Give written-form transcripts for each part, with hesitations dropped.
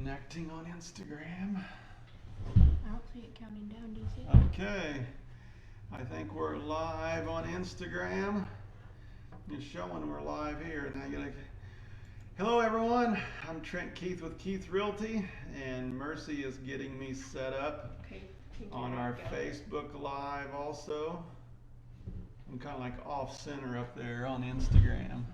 Connecting on Instagram. I don't see it counting down, do you see it? Okay. I think we're live on Instagram. It's showing we're live here. Now you gotta. Hello everyone. I'm Trent Keith with Keith Realty, and Mercy is getting me set up Okay. on our Facebook Live also. I'm kind of like off center up there on Instagram.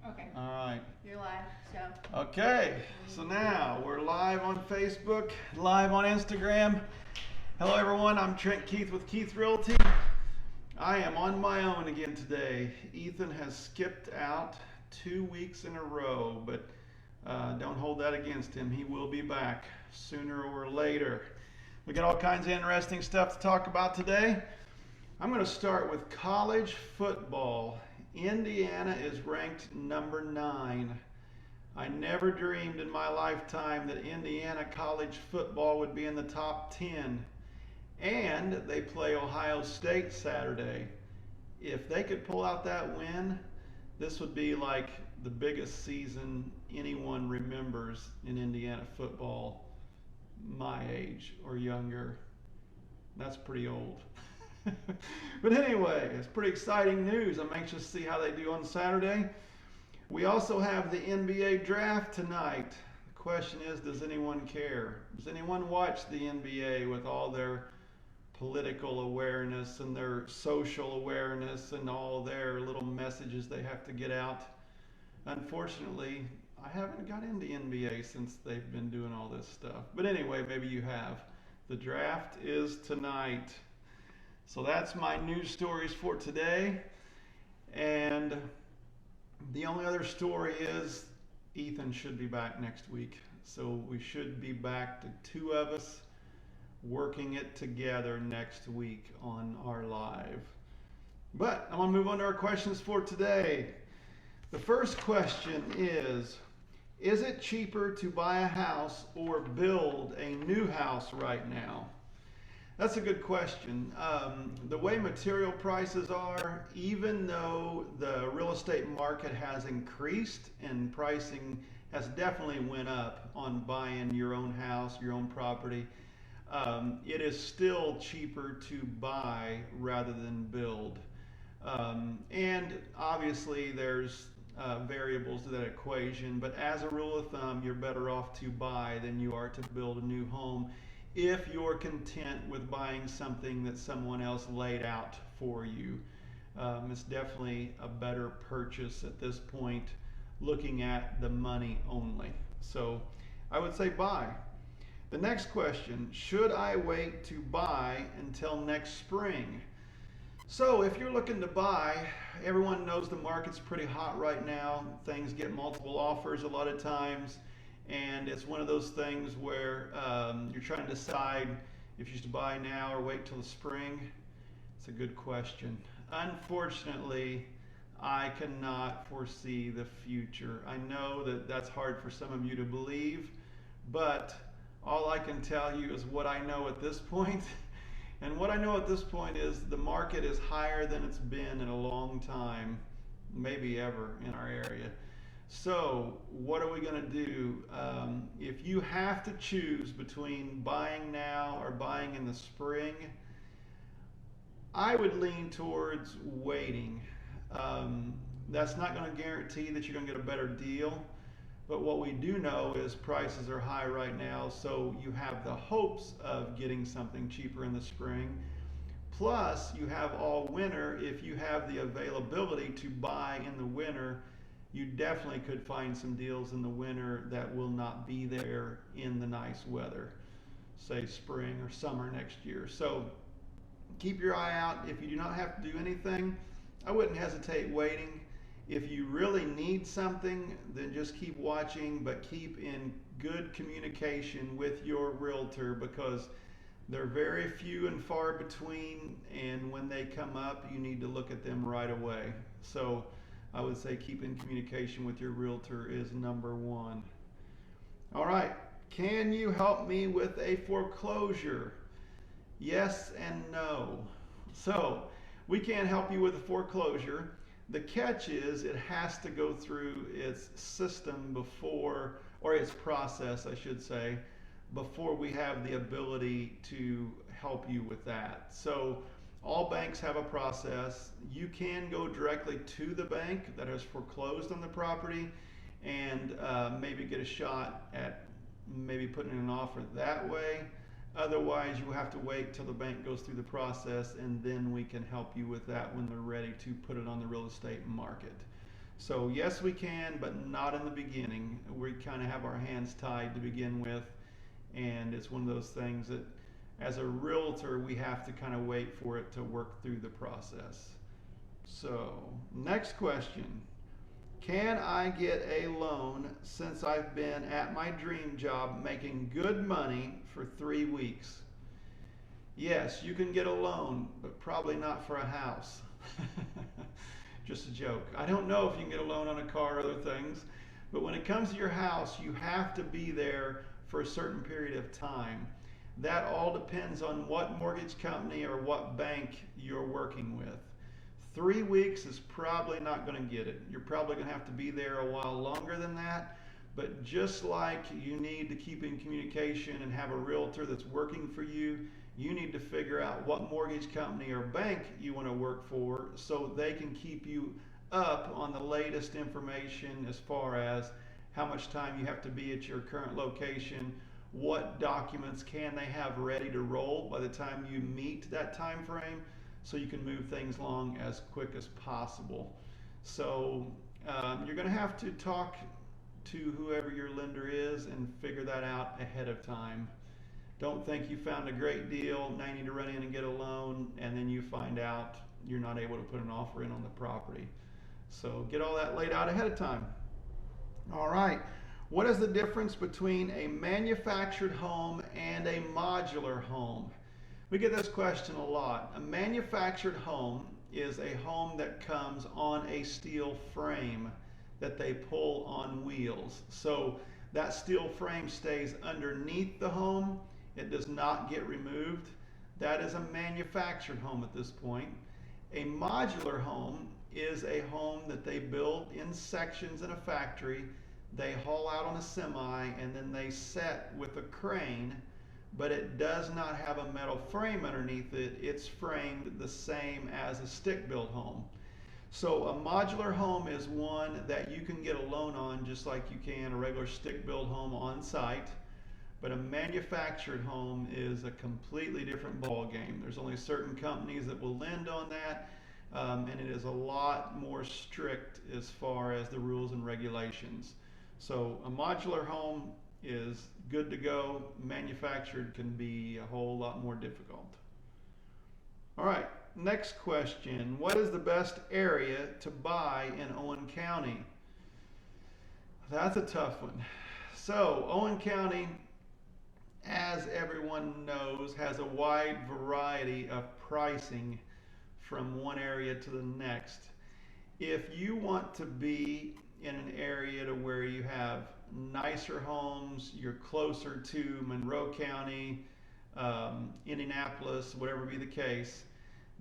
Okay. All right. You're live, so. Okay, so now we're live on Facebook, live on Instagram. Hello everyone, I'm Trent Keith with Keith Realty. I am on my own again today. Ethan has skipped out 2 weeks in a row, but don't hold that against him. He will be back sooner or later. We got all kinds of interesting stuff to talk about today. I'm going to start with college football. Indiana is ranked number 9. I never dreamed in my lifetime that Indiana college football would be in the top 10. And they play Ohio State Saturday. If they could pull out that win, this would be like the biggest season anyone remembers in Indiana football my age or younger. That's pretty old. But anyway, it's pretty exciting news. I'm anxious to see how they do on Saturday. We also have the NBA draft tonight. The question is, does anyone care? Does anyone watch the NBA with all their political awareness and their social awareness and all their little messages they have to get out? Unfortunately, I haven't got into NBA since they've been doing all this stuff. But anyway, maybe you have. The draft is tonight. So that's my news stories for today. And the only other story is Ethan should be back next week. So we should be back to 2 of us working it together next week on our live. But I'm going to move on to our questions for today. The first question is it cheaper to buy a house or build a new house right now? That's a good question. The way material prices are, even though the real estate market has increased and pricing has definitely went up on buying your own house, your own property, it is still cheaper to buy rather than build. And obviously there's variables to that equation, but as a rule of thumb, you're better off to buy than you are to build a new home if you're content with buying something that someone else laid out for you. It's definitely a better purchase at this point, looking at the money only. So I would say buy. The next question, should I wait to buy until next spring? So if you're looking to buy, everyone knows the market's pretty hot right now. Things get multiple offers a lot of times. And it's one of those things where you're trying to decide if you should buy now or wait till the spring. It's a good question. Unfortunately, I cannot foresee the future. I know that that's hard for some of you to believe, but all I can tell you is what I know at this point. And what I know at this point is the market is higher than it's been in a long time, maybe ever in our area. So what are we going to do? If you have to choose between buying now or buying in the spring, I would lean towards waiting. That's not going to guarantee that you're going to get a better deal, but what we do know is prices are high right now, so you have the hopes of getting something cheaper in the spring. Plus, you have all winter. If you have the availability to buy in the winter, you definitely could find some deals in the winter that will not be there in the nice weather, say spring or summer next year. So keep your eye out. If you do not have to do anything, I wouldn't hesitate waiting. If you really need something, then just keep watching, but keep in good communication with your realtor, because they're very few and far between, and when they come up, you need to look at them right away. So I would say keep in communication with your realtor is number 1. All right, can you help me with a foreclosure? Yes and no. So we can't help you with a foreclosure. The catch is it has to go through its system before or its process, I should say, before we have the ability to help you with that. So all banks have a process. You can go directly to the bank that has foreclosed on the property and maybe get a shot at maybe putting in an offer that way. Otherwise, you have to wait till the bank goes through the process, and then we can help you with that when they're ready to put it on the real estate market. So yes, we can, but not in the beginning. We kind of have our hands tied to begin with, and it's one of those things that as a realtor, we have to kind of wait for it to work through the process. So next question. Can I get a loan since I've been at my dream job making good money for 3 weeks? Yes, you can get a loan, but probably not for a house. Just a joke. I don't know if you can get a loan on a car or other things, but when it comes to your house, you have to be there for a certain period of time. That all depends on what mortgage company or what bank you're working with. 3 weeks is probably not going to get it. You're probably going to have to be there a while longer than that. But just like you need to keep in communication and have a realtor that's working for you, you need to figure out what mortgage company or bank you want to work for so they can keep you up on the latest information as far as how much time you have to be at your current location, what documents can they have ready to roll by the time you meet that time frame, so you can move things along as quick as possible. So you're going to have to talk to whoever your lender is and figure that out ahead of time. Don't think you found a great deal, now you need to run in and get a loan, and then you find out you're not able to put an offer in on the property. So get all that laid out ahead of time. All right, what is the difference between a manufactured home and a modular home? We get this question a lot. A manufactured home is a home that comes on a steel frame that they pull on wheels. So that steel frame stays underneath the home. It does not get removed. That is a manufactured home at this point. A modular home is a home that they build in sections in a factory. They haul out on a semi and then they set with a crane, but it does not have a metal frame underneath it. It's framed the same as a stick-built home. So a modular home is one that you can get a loan on just like you can a regular stick-built home on site. But a manufactured home is a completely different ball game. There's only certain companies that will lend on that, and it is a lot more strict as far as the rules and regulations. So a modular home is good to go. Manufactured can be a whole lot more difficult. All right, next question. What is the best area to buy in Owen County? That's a tough one. So Owen County, as everyone knows, has a wide variety of pricing from one area to the next. If you want to be in an area to where you have nicer homes, you're closer to Monroe County, Indianapolis, whatever be the case,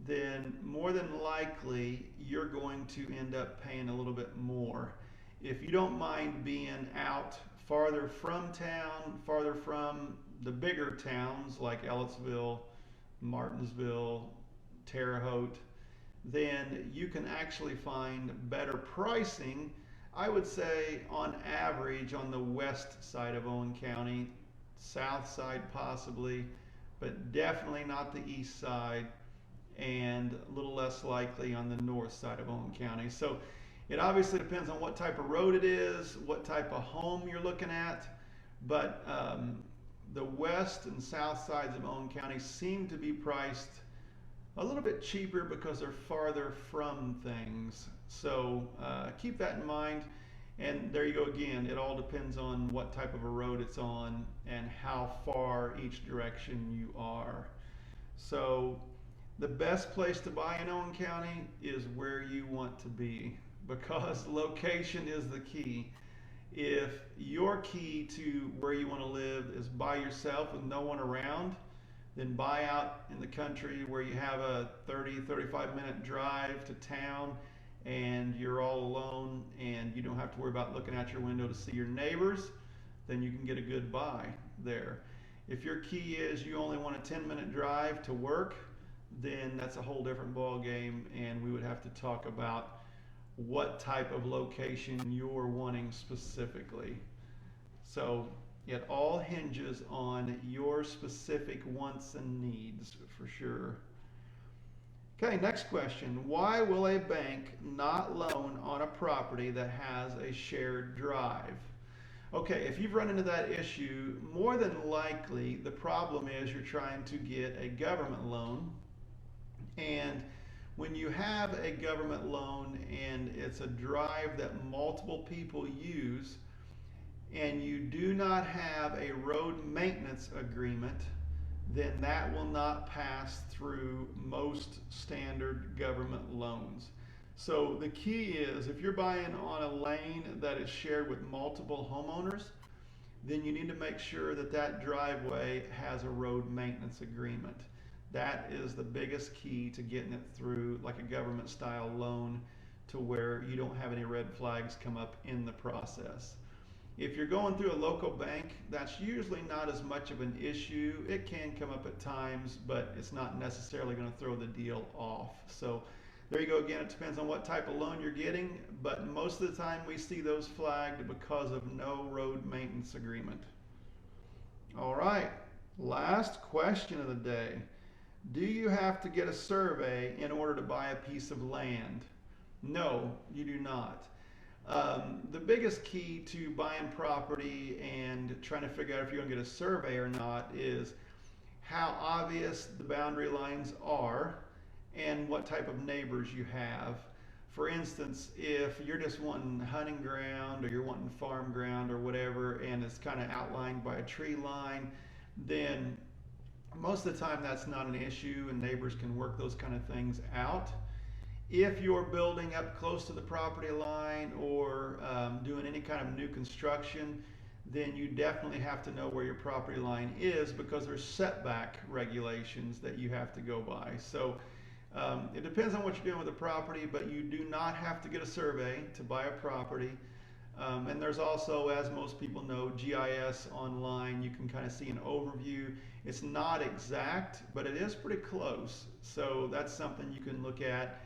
then more than likely you're going to end up paying a little bit more. If you don't mind being out farther from town, farther from the bigger towns like Ellettsville, Martinsville, Terre Haute, then you can actually find better pricing, I would say on average on the west side of Owen County, south side possibly, but definitely not the east side, and a little less likely on the north side of Owen County. So it obviously depends on what type of road it is, what type of home you're looking at, but the west and south sides of Owen County seem to be priced a little bit cheaper because they're farther from things. So keep that in mind. And there you go again. It all depends on what type of a road it's on and how far each direction you are. So the best place to buy in Owen County is where you want to be, because location is the key. If your key to where you want to live is by yourself with no one around, then buy out in the country where you have a 30-35 minute drive to town and you're all alone and you don't have to worry about looking out your window to see your neighbors. then you can get a good buy there. If your key is you only want a 10-minute drive to work, then that's a whole different ball game, and we would have to talk about what type of location you're wanting specifically. So it all hinges on your specific wants and needs for sure. Okay, next question. Why will a bank not loan on a property that has a shared drive? Okay, if you've run into that issue, more than likely the problem is you're trying to get a government loan. And when you have a government loan and it's a drive that multiple people use, and you do not have a road maintenance agreement, then that will not pass through most standard government loans. So the key is, if you're buying on a lane that is shared with multiple homeowners, then you need to make sure that that driveway has a road maintenance agreement. That is the biggest key to getting it through like a government style loan, to where you don't have any red flags come up in the process. If you're going through a local bank, that's usually not as much of an issue. It can come up at times, but it's not necessarily going to throw the deal off. So there you go again, it depends on what type of loan you're getting, but most of the time we see those flagged because of no road maintenance agreement. All right, last question of the day. Do you have to get a survey in order to buy a piece of land? No, you do not. The biggest key to buying property and trying to figure out if you're going to get a survey or not is how obvious the boundary lines are and what type of neighbors you have. For instance, if you're just wanting hunting ground or you're wanting farm ground or whatever, and it's kind of outlined by a tree line, then most of the time that's not an issue and neighbors can work those kind of things out. If you're building up close to the property line or doing any kind of new construction, then you definitely have to know where your property line is, because there's setback regulations that you have to go by. So it depends on what you're doing with the property, but you do not have to get a survey to buy a property. And there's also, as most people know, GIS online. You can kind of see an overview. It's not exact, but it is pretty close. So that's something you can look at.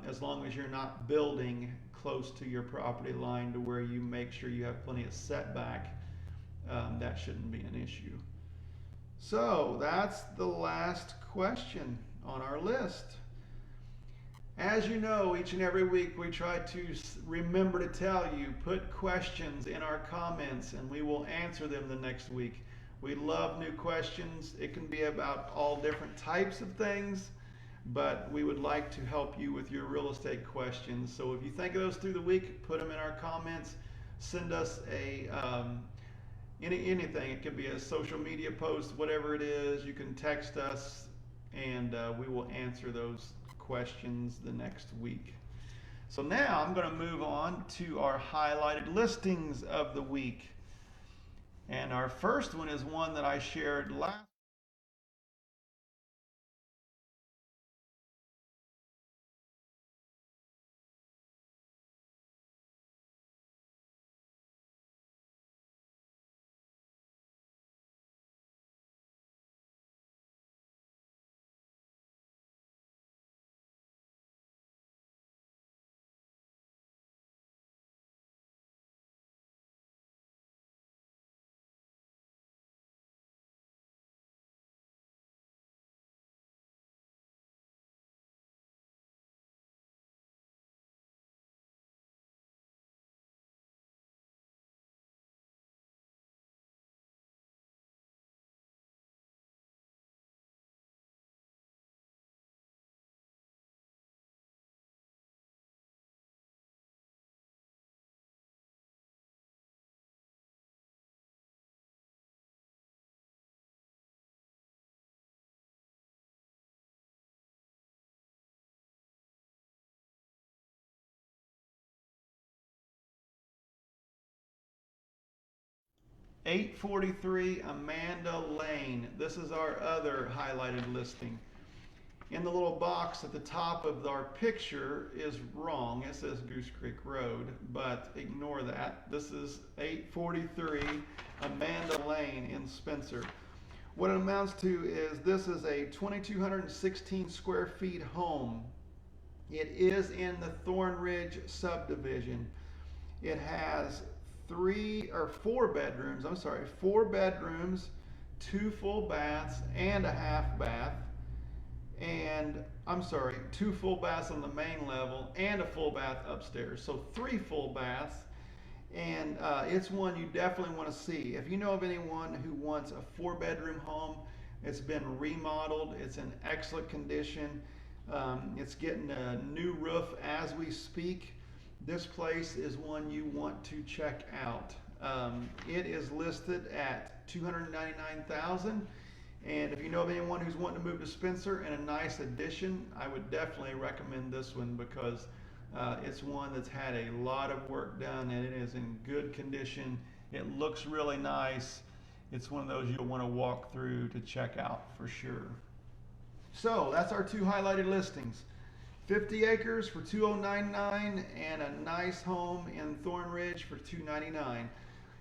As long as you're not building close to your property line to where you make sure you have plenty of setback, that shouldn't be an issue. So that's the last question on our list. As you know, each and every week we try to remember to tell you, put questions in our comments and we will answer them the next week. We love new questions. It can be about all different types of things, but we would like to help you with your real estate questions. So if you think of those through the week, put them in our comments. Send us a anything. It could be a social media post, whatever it is. You can text us, and we will answer those questions the next week. So now I'm going to move on to our highlighted listings of the week. And our first one is one that I shared last. "843 Amanda Lane." This is our other highlighted listing. in the little box at the top of our picture is wrong. It says Goose Creek Road, but ignore that. This is 843 Amanda Lane in Spencer. What it amounts to is this is a 2,216 square feet home. It is in the Thorn Ridge subdivision. It has four bedrooms, 2 full baths and a half bath. And 2 full baths on the main level and a full bath upstairs. So 3 full baths. And it's one you definitely want to see. If you know of anyone who wants a 4-bedroom home, it's been remodeled, it's in excellent condition. It's getting a new roof as we speak. This place is one you want to check out. It is listed at $299,000. And if you know of anyone who's wanting to move to Spencer and a nice addition, I would definitely recommend this one because it's one that's had a lot of work done and it is in good condition. It looks really nice. It's one of those you'll want to walk through to check out for sure. So that's our 2 highlighted listings. 50 acres for $2,099 and a nice home in Thorn Ridge for $299.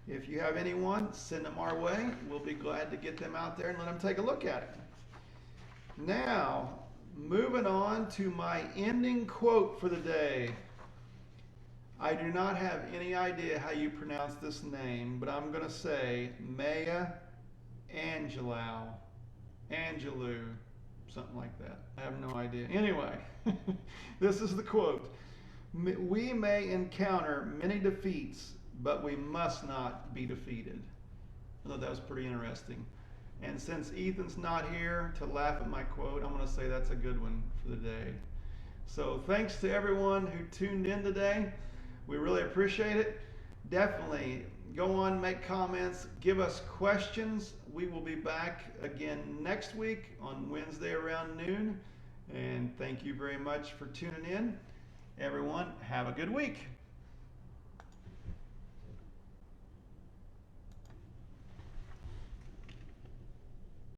If you have anyone, send them our way. We'll be glad to get them out there and let them take a look at it. Now, moving on to my ending quote for the day. I do not have any idea how you pronounce this name, but I'm going to say Maya Angelou. Angelou. Something like that. I have no idea. Anyway, this is the quote. We may encounter many defeats, but we must not be defeated. I thought that was pretty interesting. And since Ethan's not here to laugh at my quote, I'm going to say that's a good one for the day. So thanks to everyone who tuned in today. We really appreciate it. Definitely go on, make comments, give us questions. We will be back again next week on Wednesday around noon. And thank you very much for tuning in. Everyone, have a good week.